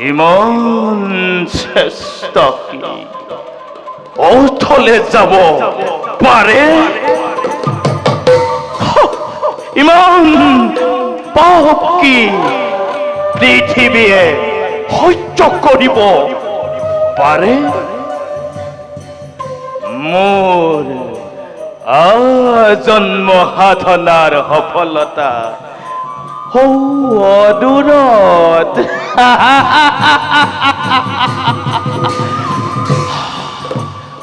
ইমান চেষ্টা কি অথলে যাব পাৰে ইমান পাপ কি পৃথিৱীয়ে সহ্য কৰিব পাৰে মোৰ আজন্ম সাধনাৰ সফলতা অদূৰত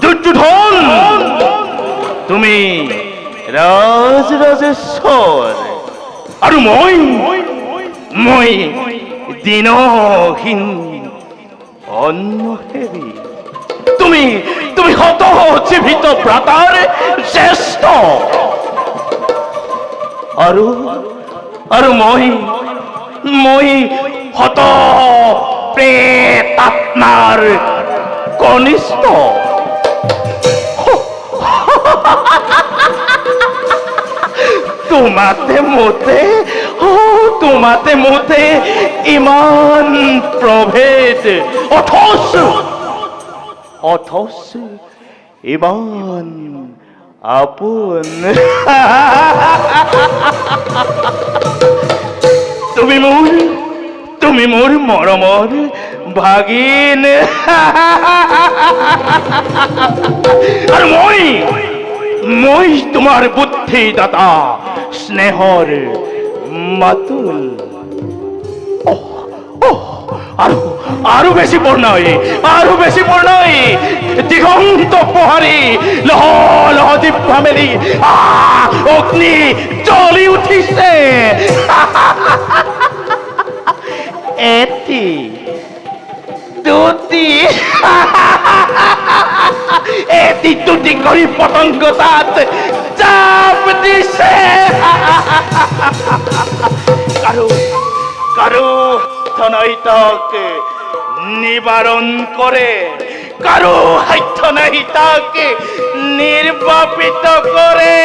দুৰ্যোধন তুমি ৰাজৰাজেশ্বৰ আৰু মই দিনহীন অন্নসেৱী তুমি শত জীৱিত ভ্ৰাতাৰ জ্যেষ্ঠ আৰু মই শত প্ৰেতাত্মাৰ কনিষ্ঠ তোমাতে মতে ইমান প্ৰভেদ অথচ ইমান আপোন তুমি মোৰ মৰমৰ ভাগিন আৰু মই তোমাৰ বুদ্ধিদাতা স্নেহৰ মাতুল আৰু বেছি পূৰ্ণই দিগন্ত পহাৰি লহ লহ জিভা মেলি অগ্নি জ্বলি উঠিছে এটি দুটি কৰি পতংগ তাত চাপ দিছে কাৰো ধনৈতক নিবাৰণ কৰে কাৰো সাধ্য নাই তাক নিৰ্বাপিত কৰে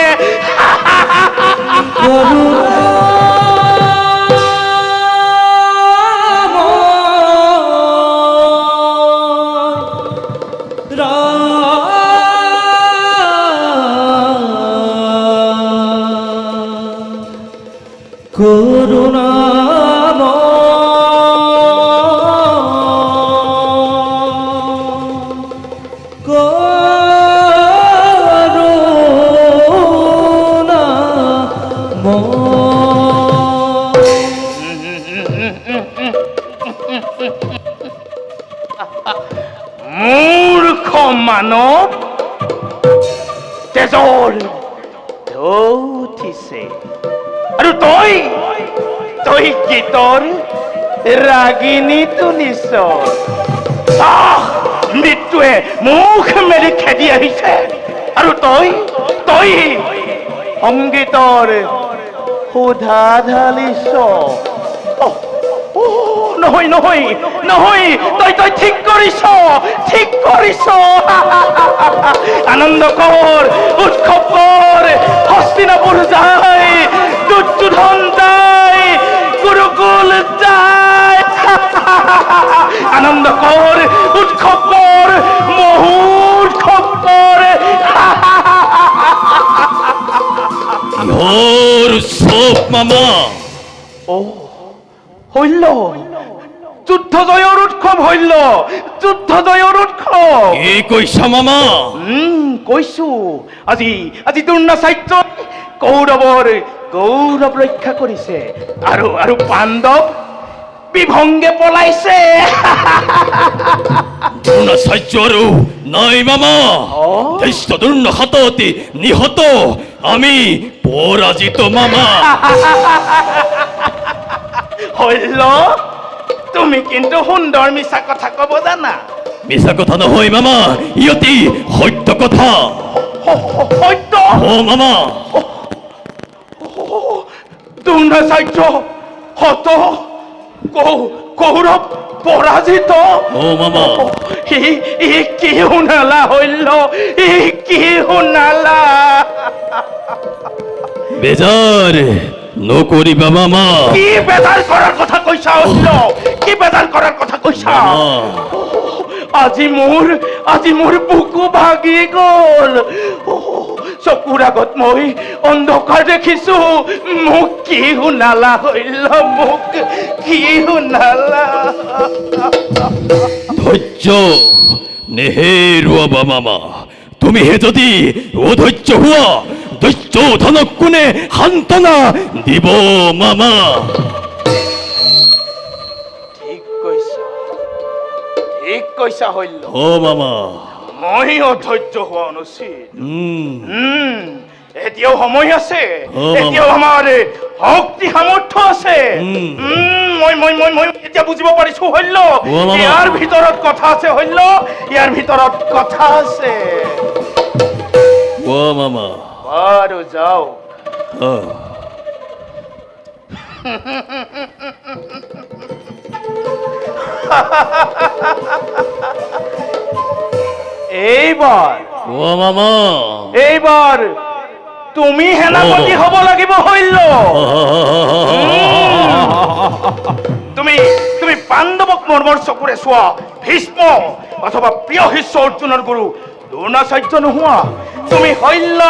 মূৰ্খ মানৱ তেজৰ উঠিছে আৰু তই গীতৰ ৰাগিনীটো নিশ্চয় মৃত্যুৱে মুখ মেলি খেদি আহিছে আৰু তই সংগীতৰ সুধা ঢালিছ নহয় তই ঠিক কৰিছ আনন্দ কৰ উৎসৱ কৰ হস্তিনাপুৰ যায় দুৰ্যোধন যায় গুৰুকুল যায় আনন্দ কৰ উৎসৱ কৰ মহোৎসৱ কৰ উৎসৱ মামা হইল যুদ্ধ জয়ৰ উৎসৱ কি কৈছা মামা কৈছো আজি দ্ৰোণাচাৰ্য কৌৰৱৰ গৌৰৱ ৰক্ষা কৰিছে আৰু পাণ্ডৱ বিভংগে পলাইছে দ্ৰোণাচাৰ্য আৰু নাই মামা জ্যেষ্ঠ দ্ৰোণ হাততে নিহত আমি পৰাজিত মামা হইল তুমি কিন্তু সুন্দৰ মিছা কথা কব জানা মিছা কথা নহয় মামা ইয়তি সত্য কথা সত্য মামা দ্ৰোণাচাৰ্য হত কৌরব পরাজিত। ও মামা কি হুনালা হইল, কি হুনালা। বেজার নকরিবা মামা। কি বেদার করার কথা কইসা হইল, কি বেদার করার কথা কইসা। আজি মোৰ বুকু ভাগি গল। চকুৰ আগত মই অন্ধকাৰ দেখিছো। মোক কি শুনালা হইল, মোক কি শুনালা। ধৈর্য নেহেৰুৱাবা মামা। তুমি হে যদি অধৈৰ্য হোৱা দুৰ্যোধনক কোনে সান্তনা দিব মামা। ঠিক কৈছা, ঠিক কৈছা হইল। ও মামা মই অধৈৰ্য হোৱা অনুচিত। এতিয়াও সময় আছে, এতিয়াও আমাৰ শক্তি সামৰ্থ্য আছে। মই এতিয়া বুজিব পাৰিছো হইল, ইয়াৰ ভিতৰত কথা আছে হইল, ইয়াৰ ভিতৰত কথা আছে। ও মামা বাৰু যাও। এইবাৰ ও মামা এইবাৰ তুমি সেনাপতি হব লাগিব হইল। তুমি তুমি পাণ্ডৱক মৰ্মৰ চকুৰে চোৱা। ভীষ্ম অথবা প্ৰিয় শিষ্য অৰ্জুনৰ গুৰু দ্ৰোণাচাৰ্য নোহোৱা। তুমি হইল,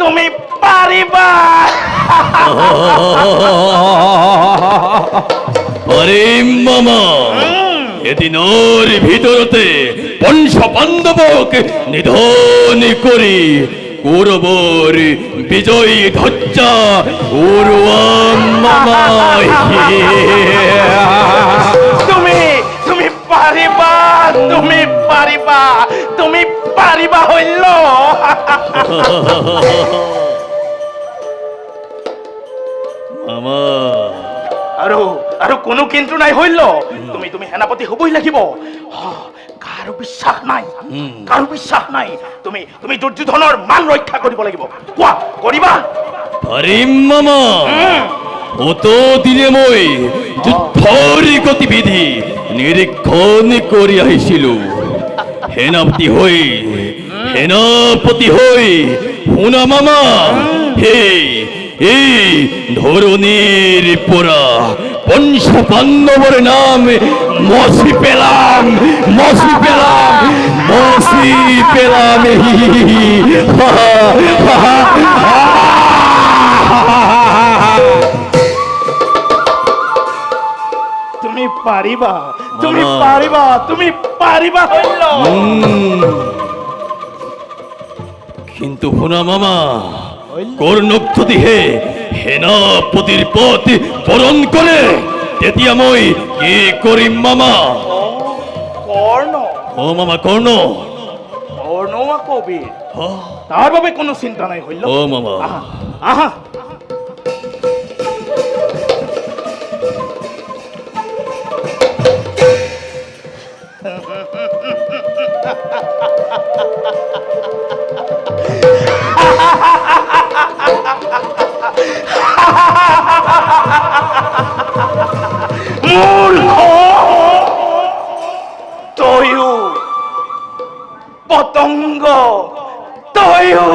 তুমি পাৰিবা। আরে মামা এদিনের ভিতরতে পঞ্চ পাণ্ডবক নিধন করি কৌরবর বিজয়ী ধ্বজা উড়ুয়াম মামা। তুমি তুমি পাৰিবা, তুমি পাৰিবা, তুমি পাৰিবা হইল। মামা আৰু আৰু কোনো কিন্তু নাই হইল। তুমি তুমি সেনাপতি হবই লাগিব। কাৰো বিশ্বাস নাই, কাৰো বিশ্বাস নাই। তুমি তুমি দুৰ্যোধনৰ মান ৰক্ষা কৰিব লাগিব। কোৱা, কৰিবা? পাৰিম মামা। অত দিনে মই যুদ্ধৰ গতিবিধি নিৰীক্ষণ কৰি আহিছিলো। সেনাপতি হৈ শুনা মামা, এই ধৰণীৰ পৰা পঞ্চ পাণ্ডৱৰ নাম মচি পেলাম। তুমি পাৰিবা, তুমি পাৰিবা, তুমি পাৰিবা হইল। কিন্তু শুনা মামা, কৰ্ণক যদিহে সেনাপতিৰ পদ বৰণ কৰে তেতিয়া মই কি কৰিম মামা? কৰ্ণ ও মামা কৰ্ণ আকৌ বীৰ, তাৰ বাবে কোনো চিন্তা নাই হইল। ও মামা আহা আহা। মূৰ্খ, তয়ো পতংগ, তয়ো